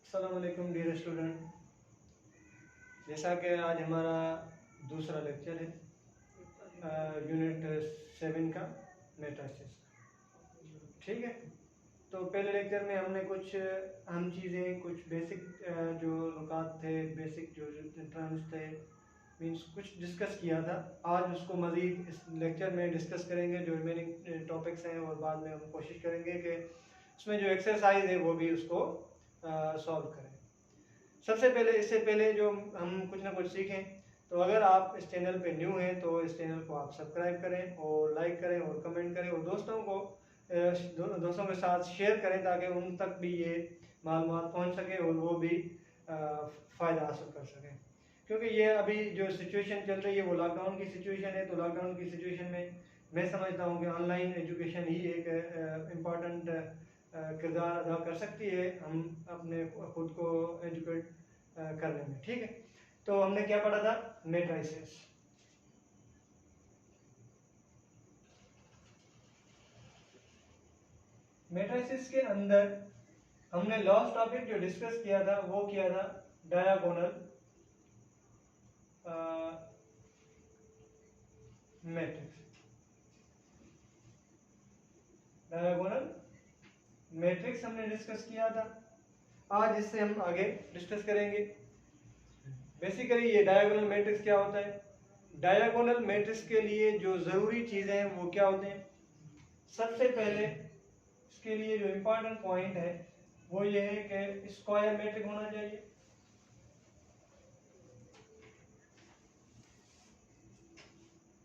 अस्सलाम वालेकुम dear student. जैसा कि आज हमारा दूसरा लेक्चर है यूनिट 7 का मैट्रिसेस। ठीक है, तो पहले लेक्चर में हमने कुछ अहम चीज़ें, कुछ बेसिक जो नुकात थे, बेसिक जो टर्म्स थे, मीन्स कुछ डिस्कस किया था। आज उसको मज़ीद इस लेक्चर में डिस्कस करेंगे, जो रिमेनिंग टॉपिक्स हैं, और बाद में हम कोशिश करेंगे कि उसमें जो एक्सरसाइज है वो भी उसको सॉल्व करें। सबसे पहले, इससे पहले जो हम कुछ ना कुछ सीखें, तो अगर आप इस चैनल पे न्यू हैं तो इस चैनल को आप सब्सक्राइब करें और लाइक करें और कमेंट करें और दोस्तों के साथ शेयर करें ताकि उन तक भी ये मालूमात पहुंच सके और वो भी फ़ायदा हासिल कर सकें। क्योंकि ये अभी जो सिचुएशन चल रही है वो लॉकडाउन की सिचुएशन है, तो लॉकडाउन की सिचुएशन में मैं समझता हूँ कि ऑनलाइन एजुकेशन ही एक इम्पॉर्टेंट किरदार अदा कर सकती है हम अपने खुद को एजुकेट करने में। ठीक है, तो हमने क्या पढ़ा था? मैट्रिसेस। मैट्रिसेस के अंदर हमने लास्ट टॉपिक जो डिस्कस किया था वो किया था डायगोनल मैट्रिक्स। डायगोनल मैट्रिक्स हमने डिस्कस किया था। आज इससे हम आगे डिस्कस करेंगे। बेसिकली ये डायगोनल मैट्रिक्स क्या होता है। डायगोनल मैट्रिक्स के लिए जो ज़रूरी चीज़ें हैं वो क्या होते हैं। सबसे पहले इसके लिए जो इम्पोर्टेंट पॉइंट है वो ये है कि स्क्वायर मैट्रिक्स होना चाहिए।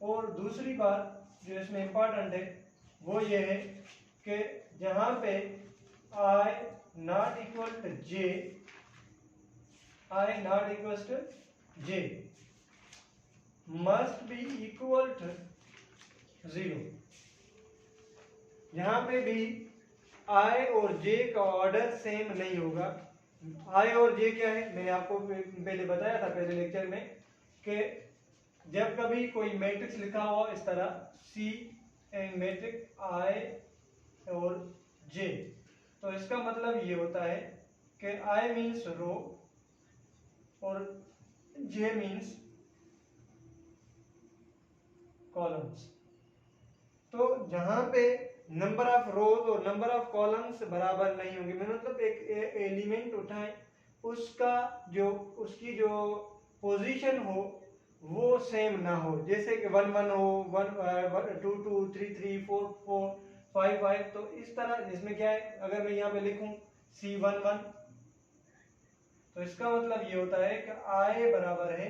और दूसरी बात जो इसमें इम्पोर्टेंट है वो ये है कि जहां पे i not equal to j, i not equal to j must be equal to 0। यहां पे भी i और j का ऑर्डर सेम नहीं होगा। i और j क्या है, मैंने आपको पहले बताया था पहले लेक्चर में कि जब कभी कोई मैट्रिक्स लिखा हो इस तरह C एंड मैट्रिक्स I और J, तो इसका मतलब ये होता है कि I मीन्स रो और J मीन्स कॉलम्स। तो जहां पे नंबर ऑफ रोज और नंबर ऑफ कॉलम्स बराबर नहीं होंगे, मतलब एक एलिमेंट उठाएं, उसकी जो पोजीशन हो वो सेम ना हो। जैसे कि 1 1 हो, 1 2 2 3 3 4 4 5 5, तो इस तरह जिसमें क्या है, अगर मैं यहाँ पे लिखूं C1 1, तो इसका मतलब ये होता है कि I बराबर है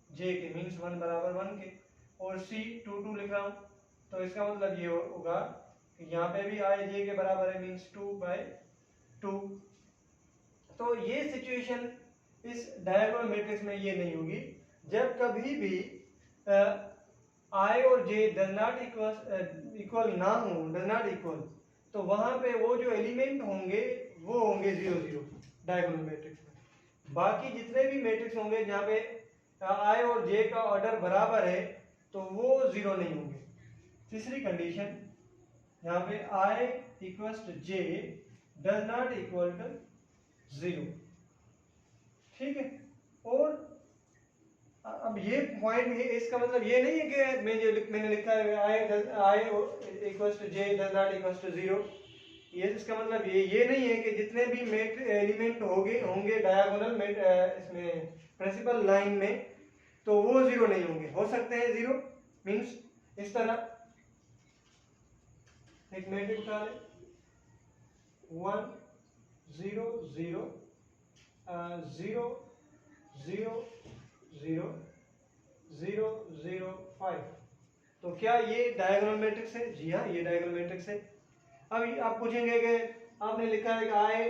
J के, मीन्स 1 बराबर 1 के, और C 2 2 लिख रहा हूं, तो इसका मतलब ये होगा कि यहाँ पे भी I J के बराबर है, मीन्स 2/2। तो ये सिचुएशन इस डायगोनल मैट्रिक्स में ये नहीं होगी। जब कभी भी I और J डज नॉट इक्वल ना हो, डज नॉट इक्वल, तो वहां पे वो जो एलिमेंट होंगे वो होंगे 0 0 डायगोनल मैट्रिक्स में। बाकी जितने भी मैट्रिक्स होंगे जहाँ पे I और J का ऑर्डर बराबर है तो वो 0 नहीं होंगे। तीसरी कंडीशन, यहाँ पे I equals to J does not equal to 0। ठीक है, और अब ये पॉइंट है, इसका मतलब ये नहीं है कि मैंने लिखा है I equals to J does not equals to 0। ये इसका मतलब ये नहीं है कि जितने भी एलिमेंट होंगे डायगोनल इसमें प्रिंसिपल लाइन में, तो वो 0 नहीं होंगे। हो सकते हैं 0, मींस इस तरह एक मैट्रिक्स उठा ले 1 0 0 0 0 0 0 0 5, तो क्या ये डायगोनल मैट्रिक्स है? जी हाँ, ये डायगोनल मैट्रिक्स है। अब आप पूछेंगे कि आपने लिखा है कि I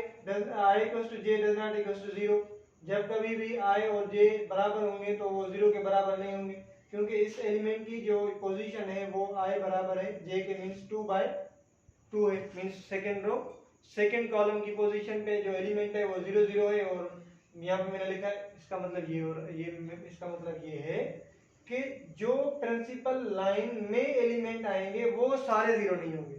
equals to J does not equals to 0। जब कभी भी I और J बराबर होंगे तो वो 0 के बराबर नहीं होंगे, क्योंकि इस एलिमेंट की जो पोजीशन है वो I बराबर है J के, मीन्स 2/2 है, means second row second column की पोजीशन पे जो एलिमेंट है वो 0 0 है। और यहाँ पे मैंने लिखा है, इसका मतलब इसका मतलब ये है कि जो प्रिंसिपल लाइन में एलिमेंट आएंगे वो सारे 0 नहीं होंगे।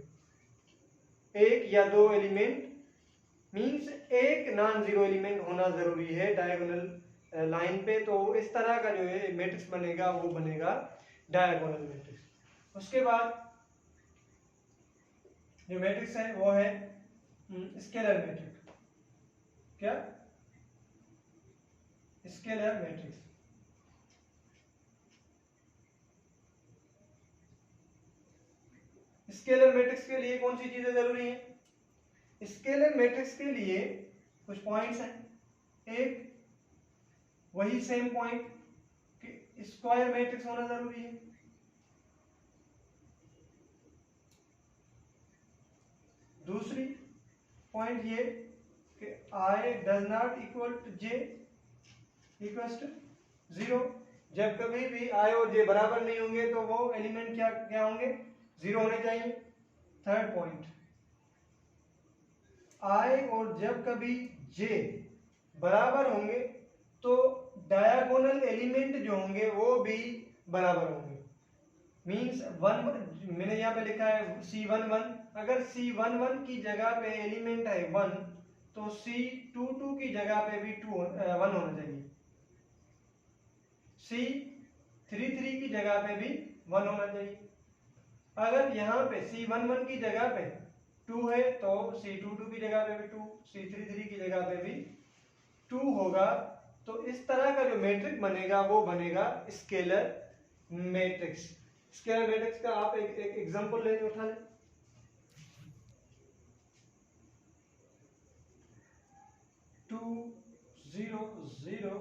एक या दो एलिमेंट मींस एक नॉन जीरो एलिमेंट होना जरूरी है डायगोनल लाइन पे, तो इस तरह का जो है मैट्रिक्स बनेगा वो बनेगा डायगोनल मैट्रिक्स। उसके बाद जो मैट्रिक्स है वो है स्केलर मैट्रिक्स। क्या? Scalar matrix. स्केलर मैट्रिक्स के लिए कौन सी चीजें जरूरी हैं? स्केलर मैट्रिक्स के लिए कुछ पॉइंट्स हैं। एक वही सेम पॉइंट कि स्क्वायर मैट्रिक्स होना जरूरी है। दूसरी पॉइंट ये कि I does not equal to J equal to 0। जब कभी भी I और J बराबर नहीं होंगे तो वो एलिमेंट क्या क्या होंगे? 0 होने चाहिए। थर्ड पॉइंट, I और जब कभी J बराबर होंगे तो डायगोनल एलिमेंट जो होंगे वो भी बराबर होंगे। मींस मैंने यहाँ पे लिखा है C11, अगर C11 की जगह पे एलिमेंट है 1 तो C22 की जगह पे भी 1 होना चाहिए। C33 की जगह पे भी 1 होना चाहिए। अगर यहाँ पे C11 की जगह पे 2 है तो C22 की जगह पे भी 2, C33 की जगह पे भी 2 होगा। तो इस तरह का जो मैट्रिक्स बनेगा वो बनेगा स्केलर मैट्रिक्स। स्केलर मैट्रिक्स का आप एक एग्जांपल लेके उठा लें। टू 0 0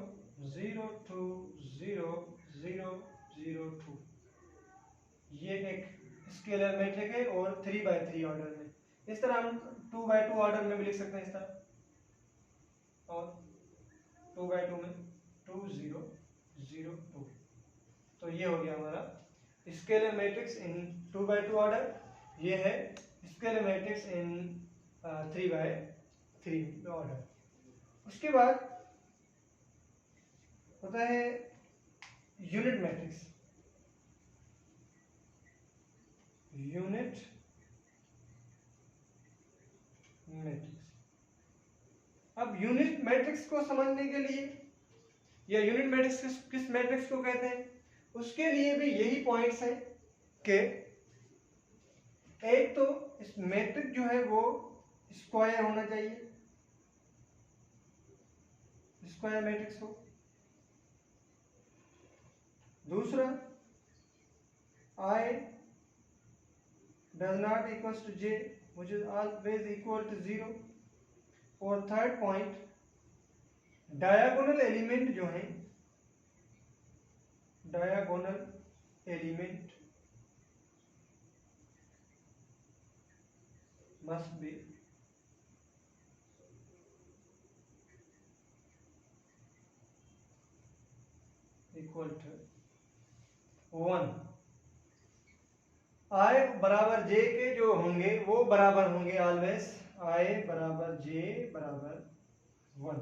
0 2 0 0 0 2, ये एक स्केलर मैट्रिक्स है और 3x3 ऑर्डर में। इस तरह हम 2x2 ऑर्डर में भी लिख सकते हैं इस तरह, और 2x2 में 2 0 0 2। तो ये हो गया हमारा स्केलर मैट्रिक्स इन 2x2 ऑर्डर। ये है स्केलर मैट्रिक्स इन 3x3 ऑर्डर। उसके बाद होता है यूनिट मैट्रिक्स। Unit matrix. अब यूनिट मैट्रिक्स को समझने के लिए, या यूनिट मैट्रिक्स किस मैट्रिक्स को कहते हैं, उसके लिए भी यही पॉइंट्स हैं कि एक तो इस मैट्रिक्स जो है वो स्क्वायर होना चाहिए, स्क्वायर मैट्रिक्स हो। दूसरा, I does not equals to J which is always equal to 0। और थर्ड पॉइंट, डायगोनल एलिमेंट जो है, diagonal element must be equal to 1। I बराबर J के जो होंगे वो बराबर होंगे ऑलवेज, I बराबर J बराबर 1।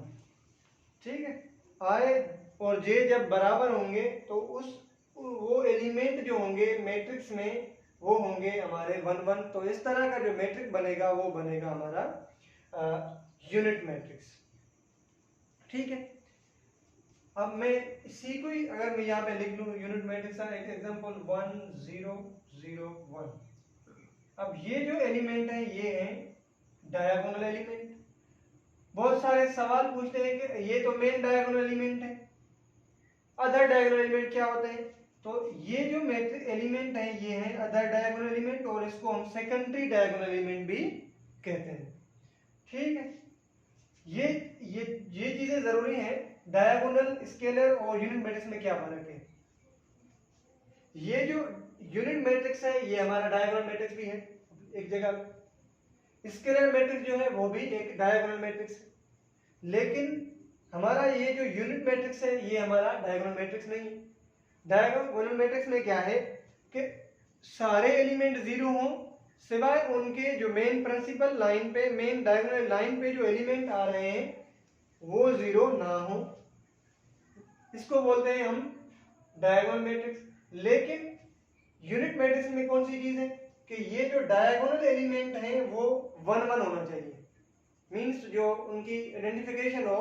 ठीक है, I और J जब बराबर होंगे तो वो एलिमेंट जो होंगे मैट्रिक्स में वो होंगे हमारे 1 1। तो इस तरह का जो मैट्रिक्स बनेगा वो बनेगा हमारा यूनिट मैट्रिक्स। ठीक है, अब मैं इसी को ही अगर मैं यहाँ पे लिख लूँ यूनिट मैट्रिक्स का एक एग्जांपल 1 0 0 1। अब ये जो एलिमेंट है ये है डायगोनल एलिमेंट। बहुत सारे सवाल पूछते हैं कि ये तो मेन डायगोनल एलिमेंट है, अदर डायगोनल एलिमेंट क्या होते हैं? तो ये जो मैट्रिक्स एलिमेंट है ये है अदर डायगोनल एलिमेंट, और इसको हम सेकेंडरी डायगोनल एलिमेंट भी कहते हैं। ठीक है, ये चीजें जरूरी हैं। डायगोनल, स्केलर और यूनिट मैट्रिक्स में क्या फर्क है? ये जो यूनिट मैट्रिक्स है ये हमारा डायगोनल मैट्रिक्स भी है एक जगह, स्केलर मैट्रिक्स जो है वो भी एक डायगोनल मैट्रिक्स है, लेकिन हमारा ये जो यूनिट मैट्रिक्स है ये हमारा डायगोनल मैट्रिक्स नहीं है। डायगोनल मैट्रिक्स में क्या है कि सारे एलिमेंट जीरो हों सिवाय उनके जो मेन प्रिंसिपल लाइन पे, मेन डायगोनल लाइन पे जो एलिमेंट आ रहे हैं वो जीरो ना हो, इसको बोलते हैं हम डायगोनल मैट्रिक्स। लेकिन यूनिट मैट्रिक्स में कौन सी चीज है कि ये जो डायगोनल एलिमेंट है वो 1 1 होना चाहिए। मीन्स जो उनकी आइडेंटिफिकेशन हो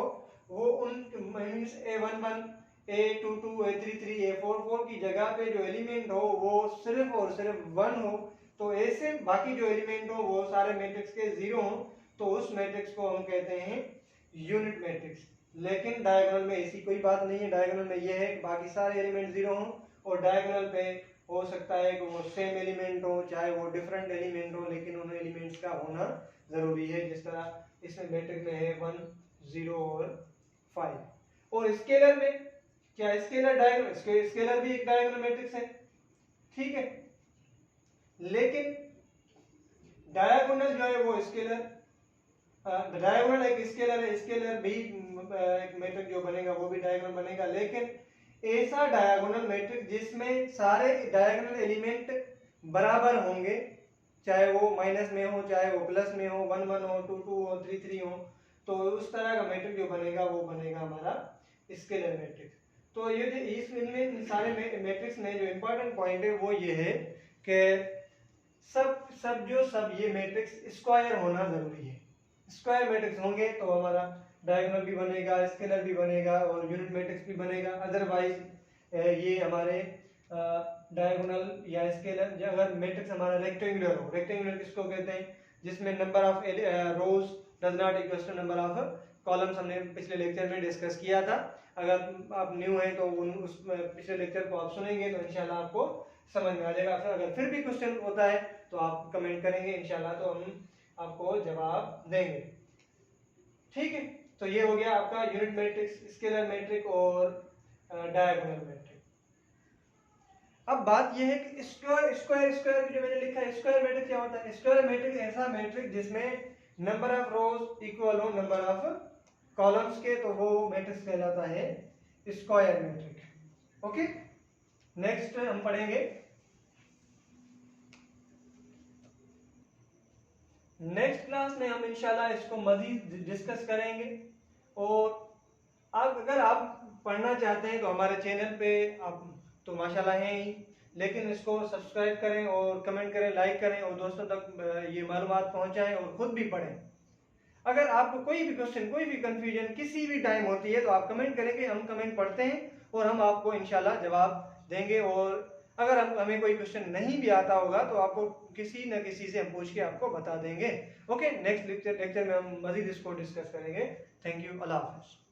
वो उन means A11, A22, A33, A44 की जगह पे जो एलिमेंट हो वो सिर्फ और सिर्फ 1 हो, तो ऐसे बाकी जो एलिमेंट हो वो सारे मैट्रिक्स के 0 हो, तो उस मैट्रिक्स को हम कहते हैं यूनिट मैट्रिक्स। लेकिन डायगोनल में ऐसी कोई बात नहीं है, डायगोनल में ये है कि बाकी सारे एलिमेंट 0 हो, और डायगोनल पे हो सकता है कि वो सेम एलिमेंट हो चाहे वो डिफरेंट एलिमेंट हो, लेकिन उन एलिमेंट्स का होना जरूरी है, जिस तरह इसमें मैट्रिक्स में है 1, 0 और 5। और स्केलर में क्या, स्केलर डायगोनल, स्केलर भी एक डायगोनल मैट्रिक्स है, ठीक है, लेकिन डायगोनल जो है वो स्केलर, डायगोनल एक स्केलर है, स्केलर भी एक मैट्रिक्स जो बनेगा वो भी डायगोनल बनेगा, लेकिन ऐसा डायगोनल मैट्रिक्स जिसमें सारे डायगोनल एलिमेंट बराबर होंगे, चाहे वो माइनस में हो चाहे वो प्लस में हो, 1 1 हो, 2 2 हो, 3 3 हो, तो उस तरह का मैट्रिक्स जो बनेगा वो बनेगा हमारा स्केलर मैट्रिक्स। तो ये इनमें सारे मैट्रिक्स में जो इंपॉर्टेंट पॉइंट है वो ये है कि सब ये मैट्रिक्स स्क्वायर होना जरूरी है। स्क्वायर मैट्रिक्स होंगे तो हमारा डायगोनल भी बनेगा, स्केलर भी बनेगा और यूनिट मैट्रिक्स भी बनेगा। अदरवाइज ये हमारे डायगोनल या स्केलर, अगर मैट्रिक्स हमारा रेक्टेंगुलर हो, रेक्टेंगुलर किसको कहते हैं, जिसमें number of rows does not equal to number of columns, हमने पिछले लेक्चर में डिस्कस किया था। अगर आप न्यू हैं तो उस पिछले लेक्चर को आप सुनेंगे तो इंशाल्लाह आपको समझ में आ जाएगा। अगर फिर भी क्वेश्चन होता है तो आप कमेंट करेंगे इंशाल्लाह, तो हम आपको जवाब देंगे, ठीक है। तो ये हो गया आपका यूनिट मैट्रिक्स, स्केलर मैट्रिक और डायगोनल मैट्रिक। अब बात यह है कि स्क्वायर जो मैंने लिखा है, स्क्वायर मैट्रिक्स क्या होता है। स्क्वायर मैट्रिक्स ऐसा मैट्रिक्स जिसमें नंबर ऑफ रोज इक्वल हो नंबर ऑफ कॉलम्स के, तो वो मैट्रिक्स कहलाता है स्क्वायर मैट्रिक्स। ओके, नेक्स्ट हम पढ़ेंगे, नेक्स्ट क्लास में हम इंशाल्लाह इसको मजीद डिस्कस करेंगे। और अगर आप पढ़ना चाहते हैं तो हमारे चैनल पे आप तो माशाल्लाह हैं ही, लेकिन इसको सब्सक्राइब करें और कमेंट करें, लाइक करें और दोस्तों तक ये मालूमात पहुंचाएं और खुद भी पढ़ें। अगर आपको कोई भी क्वेश्चन, कोई भी कंफ्यूजन किसी भी टाइम होती है तो आप कमेंट करेंगे, हम कमेंट पढ़ते हैं और हम आपको इंशाल्लाह जवाब देंगे। और अगर हमें कोई क्वेश्चन नहीं भी आता होगा तो आपको किसी न किसी से हम पूछ के आपको बता देंगे। ओके, नेक्स्ट लेक्चर में हम मजीद इसको डिस्कस करेंगे। थैंक यू, अल्लाह हाफिज़।